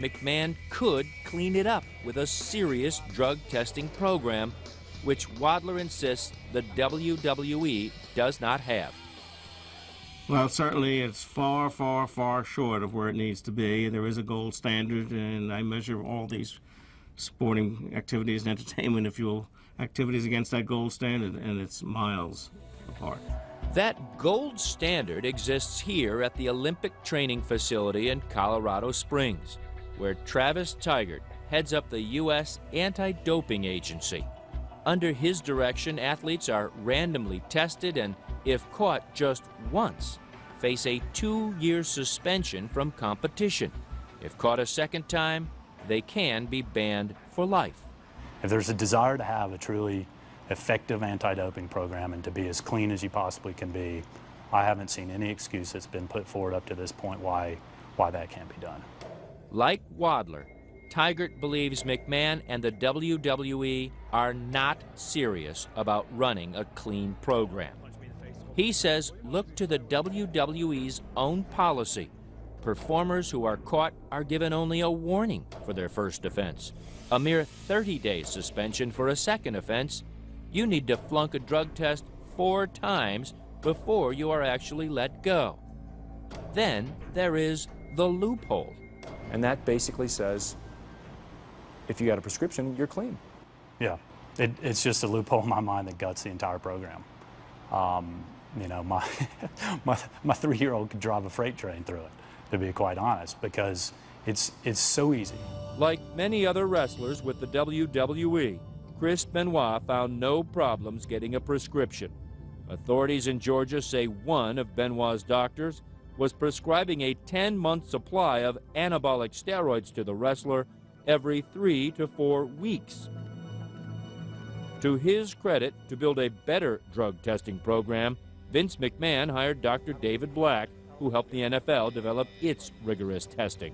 McMahon could clean it up with a serious drug testing program, which Wadler insists the WWE does not have. Well, certainly it's far, far, far short of where it needs to be. There is a gold standard, and I measure all these sporting activities and entertainment, if you will, activities against that gold standard, and it's miles apart. That gold standard exists here at the Olympic Training Facility in Colorado Springs, where Travis Tigert heads up the U.S. Anti-Doping Agency. Under his direction, athletes are randomly tested and, if caught just once, face a 2-year suspension from competition. If caught a second time, they can be banned for life. If there's a desire to have a truly effective anti-doping program and to be as clean as you possibly can be, I haven't seen any excuse that's been put forward up to this point why that can't be done. Like Wadler, Tigert believes McMahon and the WWE are not serious about running a clean program. He says look to the WWE's own policy. Performers who are caught are given only a warning for their first offense, a mere 30-day suspension for a second offense. You need to flunk a drug test 4 times before you are actually let go. Then there is the loophole. And that basically says, if you got a prescription, you're clean. Yeah, it's just a loophole in my mind that guts the entire program. You know, my 3-year-old could drive a freight train through it, to be quite honest, because it's so easy. Like many other wrestlers with the WWE, Chris Benoit found no problems getting a prescription. Authorities in Georgia say one of Benoit's doctors was prescribing a 10-month supply of anabolic steroids to the wrestler every 3 to 4 weeks. To his credit, to build a better drug testing program, Vince McMahon hired Dr. David Black, who helped the NFL develop its rigorous testing.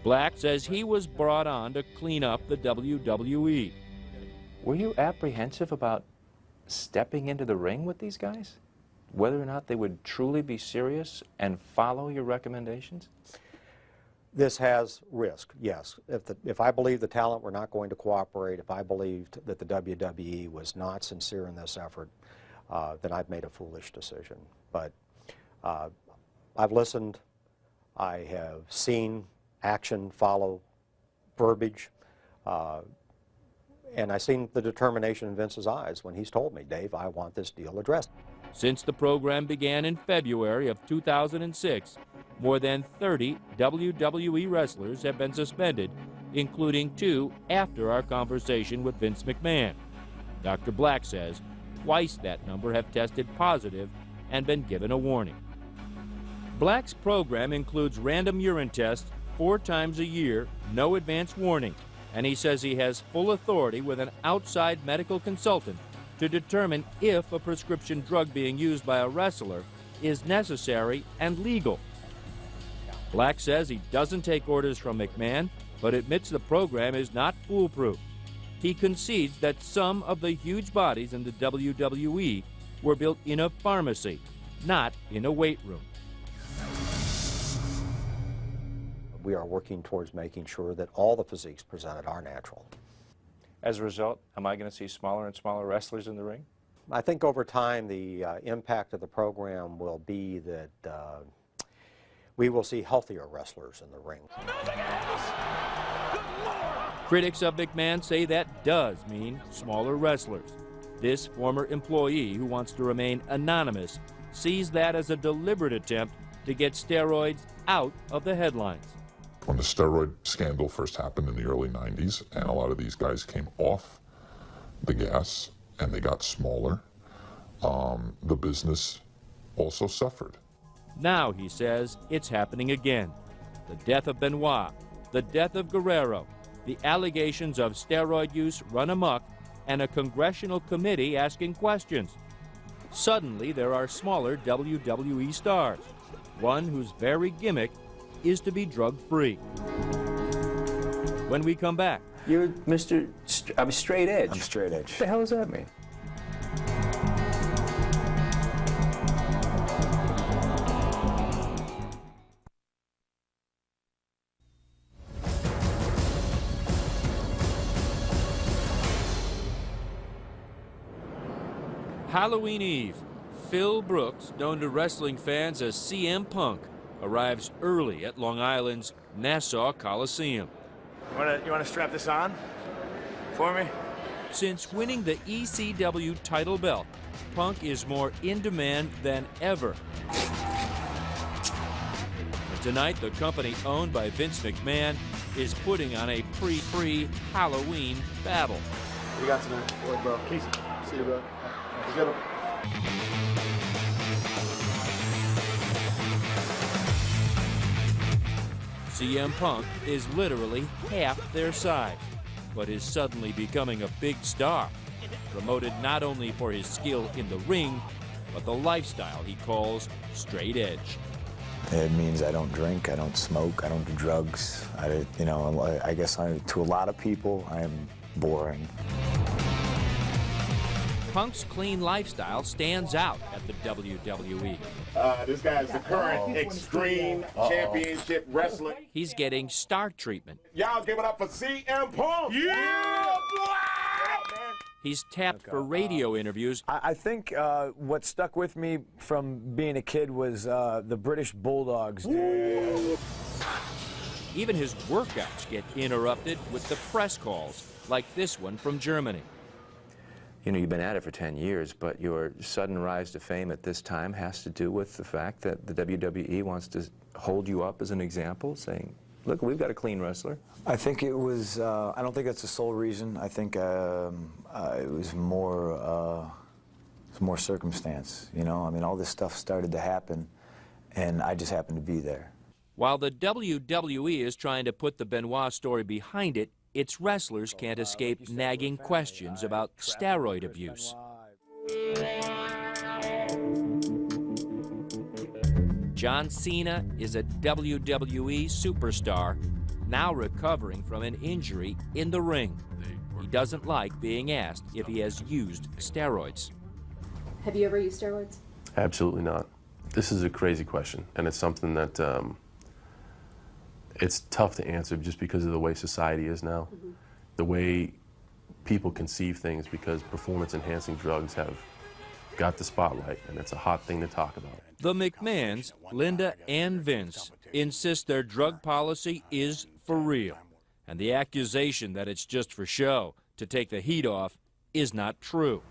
Black says he was brought on to clean up the WWE. Were you apprehensive about stepping into the ring with these guys? Whether or not they would truly be serious and follow your recommendations? This has risk, yes. If I believed the talent were not going to cooperate, if I believed that the WWE was not sincere in this effort, then I've made a foolish decision. But I've listened. I have seen action follow verbiage. And I've seen the determination in Vince's eyes when he's told me, Dave, I want this deal addressed. Since the program began in February of 2006, more than 30 WWE wrestlers have been suspended, including 2 after our conversation with Vince McMahon. Dr. Black says twice that number have tested positive and been given a warning. Black's program includes random urine tests 4 times a year, no advance warning, and he says he has full authority with an outside medical consultant to determine if a prescription drug being used by a wrestler is necessary and legal. Black says he doesn't take orders from McMahon, but admits the program is not foolproof. He concedes that some of the huge bodies in the WWE were built in a pharmacy, not in a weight room. We are working towards making sure that all the physiques presented are natural. As a result, am I going to see smaller and smaller wrestlers in the ring? I think over time the impact of the program will be that we will see healthier wrestlers in the ring. Critics of McMahon say that does mean smaller wrestlers. This former employee, who wants to remain anonymous, sees that as a deliberate attempt to get steroids out of the headlines. When the steroid scandal first happened in the early 90s, and a lot of these guys came off the gas and they got smaller, the business also suffered. Now, he says, it's happening again. The death of Benoit, the death of Guerrero, the allegations of steroid use run amok, and a congressional committee asking questions. Suddenly, there are smaller WWE stars, one whose very gimmick is to be drug-free. When we come back. You're Mr. I'm straight edge. I'm straight edge. What the hell does that mean? Halloween Eve, Phil Brooks, known to wrestling fans as CM Punk, arrives early at Long Island's Nassau Coliseum. You want to strap this on for me? Since winning the ECW title belt, Punk is more in demand than ever. And tonight, the company owned by Vince McMahon is putting on a pre-Halloween battle. What you got tonight? Boy, bro. Casey. See you, bro. Let's get him. CM Punk is literally half their size, but is suddenly becoming a big star, promoted not only for his skill in the ring, but the lifestyle he calls straight edge. It means I don't drink, I don't smoke, I don't do drugs. I guess to a lot of people, I am boring. Punk's clean lifestyle stands out at the WWE. This guy is the current Extreme Championship wrestler. He's getting star treatment. Y'all give it up for CM Punk! Yeah! He's tapped for radio interviews. I think what stuck with me from being a kid was the British Bulldogs. Even his workouts get interrupted with the press calls, like this one from Germany. You know, you've been at it for 10 years, but your sudden rise to fame at this time has to do with the fact that the WWE wants to hold you up as an example, saying, look, we've got a clean wrestler. I think it was, I don't think that's the sole reason. I think it was more circumstance, you know? I mean, all this stuff started to happen, and I just happened to be there. While the WWE is trying to put the Benoit story behind it, its wrestlers can't escape nagging questions about steroid abuse. John Cena is a WWE superstar, now recovering from an injury in the ring. He doesn't like being asked if he has used steroids. Have you ever used steroids? Absolutely not. This is a crazy question, and it's something that it's tough to answer just because of the way society is now, the way people conceive things, because performance-enhancing drugs have got the spotlight, and it's a hot thing to talk about. The McMahons, Linda and Vince, insist their drug policy is for real, and the accusation that it's just for show to take the heat off is not true.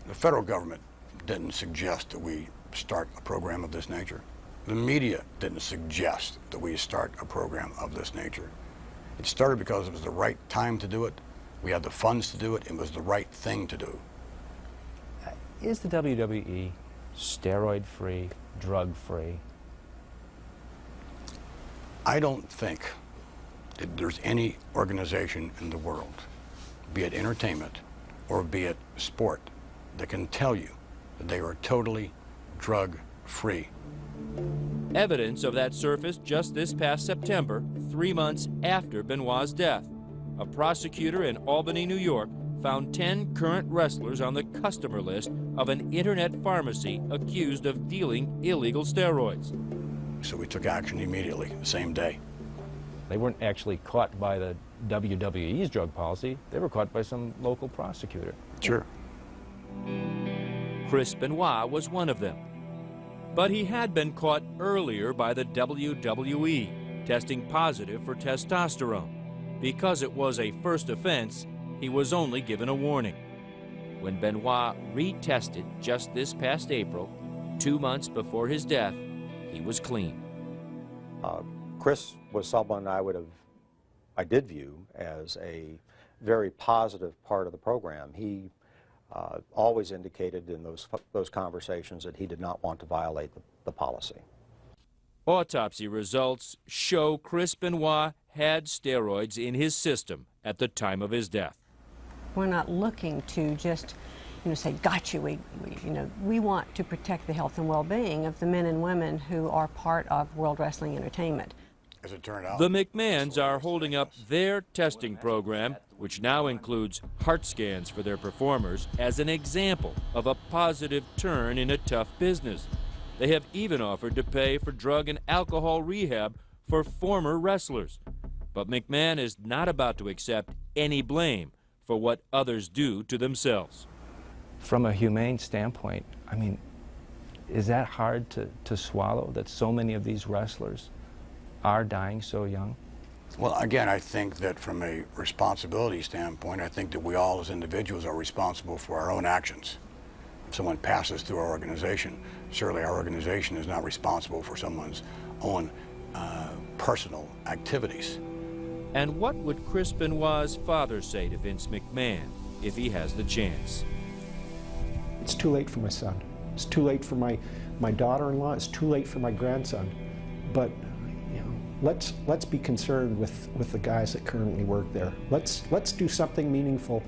The federal government didn't suggest that we start a program of this nature. The media didn't suggest that we start a program of this nature. It started because it was the right time to do it. We had the funds to do it. It was the right thing to do. Is the WWE steroid-free, drug-free? I don't think that there's any organization in the world, be it entertainment or be it sport, that can tell you that they are totally drug-free. Evidence of that surfaced just this past September, 3 months after Benoit's death. A prosecutor in Albany, New York, found 10 current wrestlers on the customer list of an internet pharmacy accused of dealing illegal steroids. So we took action immediately, the same day. They weren't actually caught by the WWE's drug policy. They were caught by some local prosecutor. Sure. Chris Benoit was one of them. But he had been caught earlier by the WWE, testing positive for testosterone. Because it was a first offense, he was only given a warning. When Benoit retested just this past April, 2 months before his death, he was clean. Chris was someone I did view as a very positive part of the program. He always indicated in those conversations that he did not want to violate the policy. Autopsy results show Chris Benoit had steroids in his system at the time of his death. We're not looking to just, say, got you. We want to protect the health and well-being of the men and women who are part of World Wrestling Entertainment. As it turned out, the McMahons are holding up their testing program, which now includes heart scans for their performers, as an example of a positive turn in a tough business. They have even offered to pay for drug and alcohol rehab for former wrestlers. But McMahon is not about to accept any blame for what others do to themselves. from a humane standpoint, I mean, is that hard to swallow, that so many of these wrestlers are dying so young? Well, again, I think that from a responsibility standpoint, I think that we all as individuals are responsible for our own actions. If someone passes through our organization, certainly our organization is not responsible for someone's own personal activities. And what would Chris Benoit's father say to Vince McMahon if he has the chance? It's too late for my son. It's too late for my daughter-in-law. It's too late for my grandson. But you know, let's be concerned with the guys that currently work there. Let's do something meaningful.